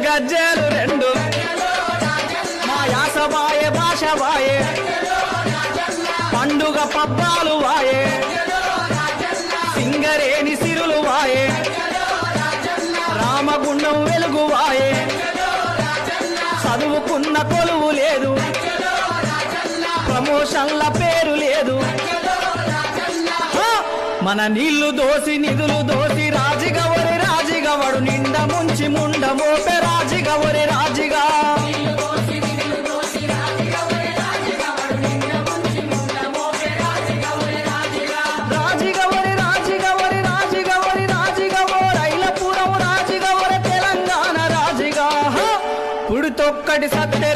గజ్జెలు రెండు మా యాస వాయే భాష వాయే పండుగ పబ్బాలు వాయే సింగరేణి సిరులు వాయే రామగుండం వెలుగు వాయే చదువుకున్న కొలువు లేదు ప్రమోషన్ల పేరు లేదు మన నీళ్లు దోసి నిధులు దోసి రాజిగవడు నిండ ముంచి ముండ మోపే రాజిగవరి రాజిగా రాజిగవరి రాజిగవరి రాజిగవరి రాజిగవో రైలపురం రాజిగవరి తెలంగాణ రాజిగా పుడితొక్కటి సత్తె